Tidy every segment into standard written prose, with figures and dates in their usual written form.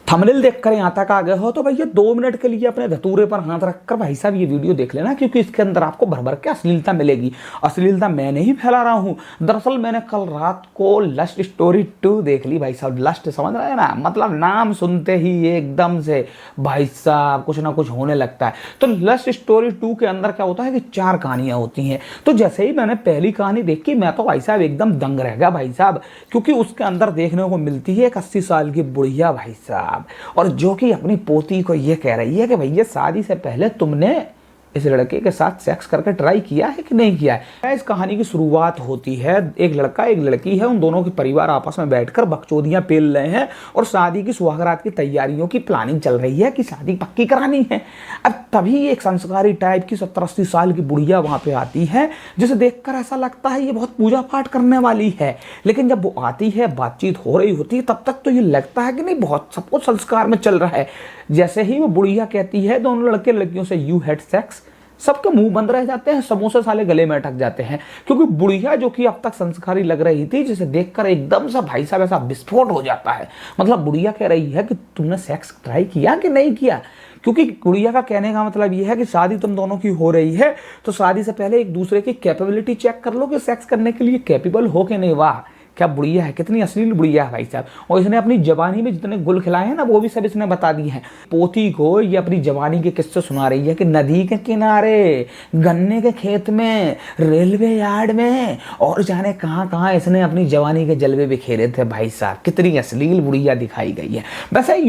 Thumbnail देखकर यहाँ तक आ गए हो तो भैया 2 मिनट के लिए अपने धतूरे पर हाथ रखकर भाई साहब ये वीडियो देख लेना, क्योंकि इसके अंदर आपको भर भर के अश्लीलता मिलेगी। अश्लीलता मैं नहीं फैला रहा हूँ, दरअसल मैंने कल रात को लस्ट स्टोरी 2 देख ली भाई साहब। लस्ट समझ रहे हैं ना, मतलब नाम सुनते ही एकदम से भाई साहब कुछ ना कुछ होने लगता है। तो लस्ट स्टोरी 2 के अंदर क्या होता है कि 4 कहानियां होती हैं। तो जैसे ही मैंने पहली कहानी देखी मैं तो भाई साहब एकदम दंग रह गया भाई साहब, क्योंकि उसके अंदर देखने को मिलती है एक 80 साल की बुढ़िया भाई साहब, और जो कि अपनी पोती को ये कह रही है कि भैया शादी से पहले तुमने इस लड़के के साथ सेक्स करके ट्राई किया है कि नहीं किया है। इस कहानी की शुरुआत होती है, एक लड़का एक लड़की है, उन दोनों के परिवार आपस में बैठकर बकचोदियां पेल रहे हैं और शादी की सुहागरात की तैयारियों की प्लानिंग चल रही है कि शादी पक्की करानी है। अब तभी एक संस्कारी टाइप की 70-80 साल की बुढ़िया वहां पे आती है, जिसे देखकर ऐसा लगता है ये बहुत पूजा पाठ करने वाली है। लेकिन जब वो आती है, बातचीत हो रही होती है, तब तक तो ये लगता है कि नहीं बहुत सब कुछ संस्कार में चल रहा है। जैसे ही वो बुढ़िया कहती है दोनों लड़के लड़कियों से यू हैड सेक्स, सबके मुंह बंद रह जाते हैं, समोसे साले गले में अटक जाते हैं, क्योंकि बुढ़िया जो कि अब तक संस्कारी लग रही थी, जिसे देखकर एकदम सा भाई साहब ऐसा विस्फोट हो जाता है। मतलब बुढ़िया कह रही है कि तुमने सेक्स ट्राई किया कि नहीं किया, क्योंकि बुढ़िया का कहने का मतलब यह है कि शादी तुम दोनों की हो रही है तो शादी से पहले एक दूसरे की कैपेबिलिटी चेक कर लो कि सेक्स करने के लिए कैपेबल हो कि नहीं। वाह क्या बुढ़िया है, कितनी अश्लील बुढ़िया है भाई साहब। और इसने अपनी जवानी में जितने गुल खिलाए हैं ना, वो भी सब इसने बता दिए हैं। पोती को ये अपनी जवानी के किस्से सुना रही है कि नदी के किनारे, गन्ने के खेत में, रेलवे यार्ड में और जाने कहां कहां इसने अपनी जवानी के जलवे बिखेरे थे भाई साहब। कितनी अश्लील बुढ़िया दिखाई गई है। वैसे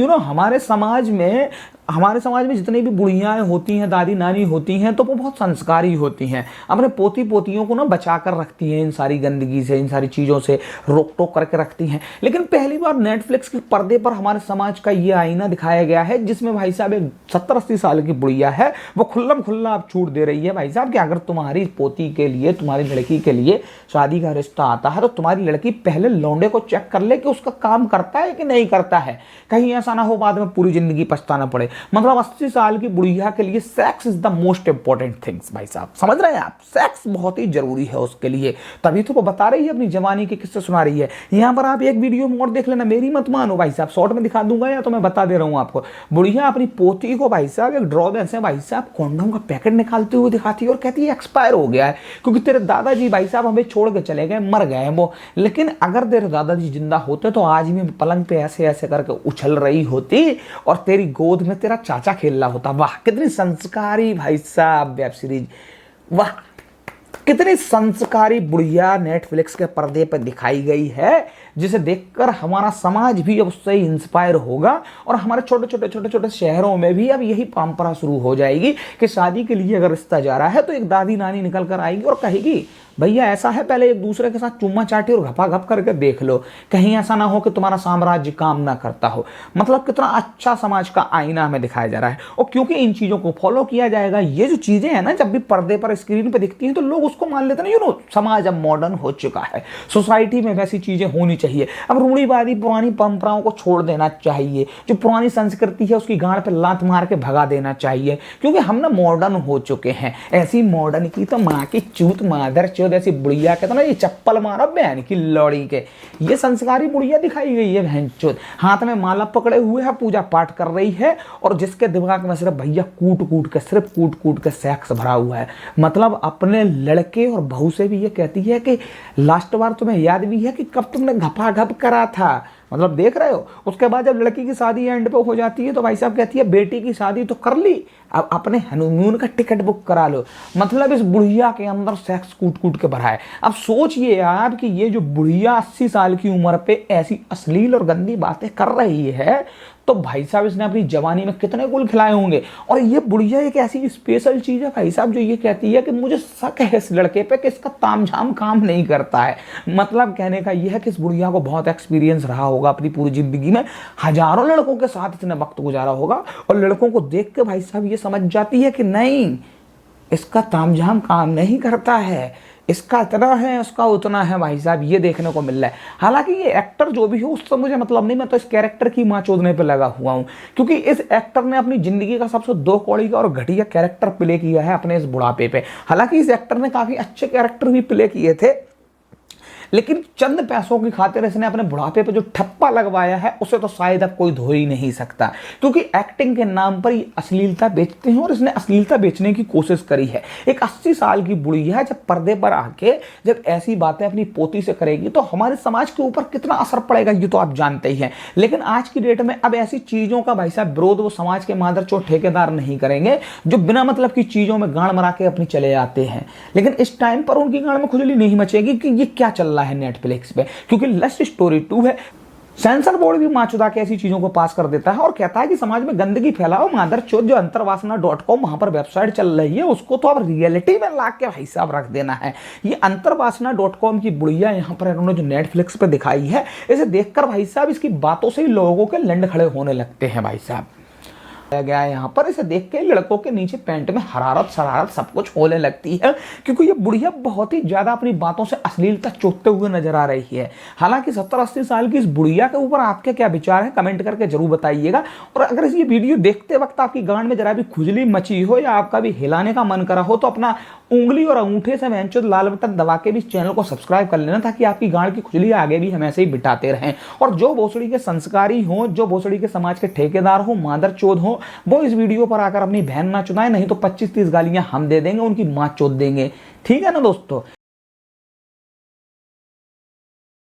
हमारे समाज में जितनी भी बुढ़ियाएं होती हैं, दादी नानी होती हैं, तो वो बहुत संस्कारी होती हैं, अपने पोती पोतियों को ना बचा कर रखती हैं, इन सारी गंदगी से, इन सारी चीज़ों से रोक टोक करके रखती हैं। लेकिन पहली बार नेटफ्लिक्स के पर्दे पर हमारे समाज का ये आईना दिखाया गया है, जिसमें भाई साहब एक 70-80 साल की बुढ़िया है, वो खुल्लम खुल्ला आप छूट दे रही है भाई साहब कि अगर तुम्हारी पोती के लिए, तुम्हारी लड़की के लिए शादी का रिश्ता आता है तो तुम्हारी लड़की पहले लौंडे को चेक कर ले कि उसका काम करता है कि नहीं करता है, कहीं ऐसा ना हो बाद में पूरी जिंदगी पछताना पड़े। मतलब 80 साल की बुढ़िया के लिए sex is the most important things भाई साहब, समझ रहे हैं आप। सेक्स बहुत ही जरूरी है उसके लिए, तभी तो वो बता रही है, अपनी जवानी के किस्से सुना रही है। यहां पर आप एक वीडियो में और देख लेना, मेरी मत मानो भाई साहब, शॉर्ट में दिखा दूंगा या तो मैं बता दे रहा हूं आपको। बुढ़िया अपनी पोती को भाई साहब एक ड्रॉबैक से भाई साहब कॉन्डोम का पैकेट निकालते हुए दिखाती है और कहती है एक्सपायर हो गया है, क्योंकि तेरे दादाजी भाई साहब हमें छोड़ के चले गए, मर गए वो। लेकिन अगर तेरे दादाजी जिंदा होते तो आज भी पलंग पे ऐसे ऐसे करके उछल रही होती और तेरी गोद में तेरा चाचा खेल रहा होता। वाह कितनी संस्कारी भाई साहब वेब सीरीज, वाह कितनी संस्कारी बुढ़िया नेटफ्लिक्स के पर्दे पर दिखाई गई है, जिसे देखकर हमारा समाज भी अब उससे इंस्पायर होगा और हमारे छोटे छोटे शहरों में भी अब यही परंपरा शुरू हो जाएगी कि शादी के लिए अगर रिश्ता जा रहा है तो एक दादी नानी निकल कर आएगी और कहेगी भैया ऐसा है, पहले एक दूसरे के साथ चुम्मा चाटी और घपा घप करके देख लो, कहीं ऐसा ना हो कि तुम्हारा साम्राज्य काम ना करता हो। मतलब कितना अच्छा समाज का आईना हमें दिखाया जा रहा है। और क्योंकि इन चीजों को फॉलो किया जाएगा, ये जो चीजें हैं ना जब भी पर्दे पर स्क्रीन पर दिखती हैं तो लोग उसको मान लेते हैं समाज अब मॉडर्न हो चुका है, सोसाइटी में वैसी चीजें होनी चाहिए। अब रूढ़िवादी पुरानी परंपराओं को छोड़ देना चाहिए, जो पुरानी संस्कृति है उसकी गांड पर लात मार के भगा देना चाहिए, क्योंकि हम ना मॉडर्न हो चुके हैं। ऐसी मॉडर्न की तो माँ की चूत मादर ऐसी बुढ़िया कहता ना, ये चप्पल मारा बहन की लौड़ी के, ये संस्कारी बुढ़िया दिखाई गई है बहनचोद। हाथ में माला पकड़े हुए है, पूजा पाठ कर रही है और जिसके दिमाग में सिर्फ भैया कूट कूट के सेक्स भरा हुआ है। मतलब अपने लड़के और बहू से भी ये कहती है कि लास्ट बार तुम्हें याद भी है कि कब तुमने घपा घप करा था, मतलब देख रहे हो। उसके बाद जब लड़की की शादी एंड पे हो जाती है तो भाई साहब कहती है बेटी की शादी तो कर ली, अब अपने हनीमून का टिकट बुक करा लो। मतलब इस बुढ़िया के अंदर सेक्स कूट कूट के भरा है। अब सोचिए आप कि ये जो बुढ़िया 80 साल की उम्र पे ऐसी अश्लील और गंदी बातें कर रही है, तो भाई साहब इसने अपनी जवानी में कितने गुल खिलाए होंगे। और ये बुढ़िया एक ऐसी स्पेशल चीज है भाई साहब, जो ये कहती है कि मुझे शक है इस लड़के पे कि इसका तामझाम काम नहीं करता है। मतलब कहने का ये है कि इस बुढ़िया को बहुत एक्सपीरियंस रहा होगा अपनी पूरी जिंदगी में, हजारों लड़कों के साथ इसने वक्त गुजारा होगा और लड़कों को देख के भाई साहब ये समझ जाती है कि नहीं, इसका तामझाम काम नहीं करता है, इसका इतना है उसका उतना है भाई साहब, ये देखने को मिल रहा है। हालांकि ये एक्टर जो भी हो उससे मुझे मतलब नहीं, मैं तो इस कैरेक्टर की मां चोदने पे लगा हुआ हूं, क्योंकि इस एक्टर ने अपनी जिंदगी का सबसे 2 कौड़ी का और घटिया कैरेक्टर प्ले किया है अपने इस बुढ़ापे पे। हालांकि इस एक्टर ने काफी अच्छे कैरेक्टर भी प्ले किए थे, लेकिन चंद पैसों की खातिर इसने अपने बुढ़ापे पे जो ठप्पा लगवाया है उसे तो शायद अब कोई धो ही नहीं सकता, क्योंकि एक्टिंग के नाम पर ये अश्लीलता बेचते हैं और इसने अश्लीलता बेचने की कोशिश करी है। एक 80 साल की बुढ़िया जब पर्दे पर आके जब ऐसी बातें अपनी पोती से करेगी तो हमारे समाज के ऊपर कितना असर पड़ेगा ये तो आप जानते ही हैं। लेकिन आज की डेट में अब ऐसी चीजों का भाई साहब विरोध वो समाज के मादरचोद ठेकेदार नहीं करेंगे जो बिना मतलब की चीजों में गांड मरा के अपनी चले आते हैं। लेकिन इस टाइम पर उनकी गांड में खुजली नहीं मचेगी कि ये क्या चल रहा है नेटफ्लिक्स पे, क्योंकि लस्ट स्टोरी 2 है। सेंसर बोर्ड भी माचुदा के ऐसी चीजों को पास कर देता है और कहता है कि समाज में गंदगी फैलाओ मादरचोद। जो अंतरवासना.com वहां पर वेबसाइट चल रही है उसको तो अब रियलिटी में ला के भाई साहब रख देना है। ये अंतरवासना.com की बुढ़िया यहाँ पर इन्होंने जो नेटफ्लिक्स पे दिखाई है, इसे देखकर भाई साहब इसकी बातों से ही लोगों के लंड खड़े होने लगते हैं भाई साहब। गया है यहाँ पर, इसे देख के लड़कों के नीचे पैंट में हरारत शरारत सब कुछ होने लगती है, क्योंकि ये बुढ़िया बहुत ही ज्यादा अपनी बातों से अश्लीलता चोटते हुए नजर आ रही है। हालांकि 70-80 साल की इस बुढ़िया के ऊपर आपके क्या विचार है कमेंट करके जरूर बताइएगा। और अगर ये वीडियो देखते वक्त आपकी गांड में जरा भी खुजली मची हो या आपका भी हिलाने का मन करा हो तो अपना उंगली और अंगूठे से वेंचो लाल बटन दबा के भी इस चैनल को सब्सक्राइब कर लेना, ताकि आपकी गांड की खुजली आगे भी हम ऐसे ही बिठाते रहें। और जो भोसड़ी के संस्कारी हो, जो भोसड़ी के समाज के ठेकेदार हो, मादरचोद हो, वो इस वीडियो पर आकर अपनी बहन ना चुनाए, नहीं तो 25-30 गालियां हम दे देंगे, उनकी मां चोद देंगे। ठीक है ना दोस्तों।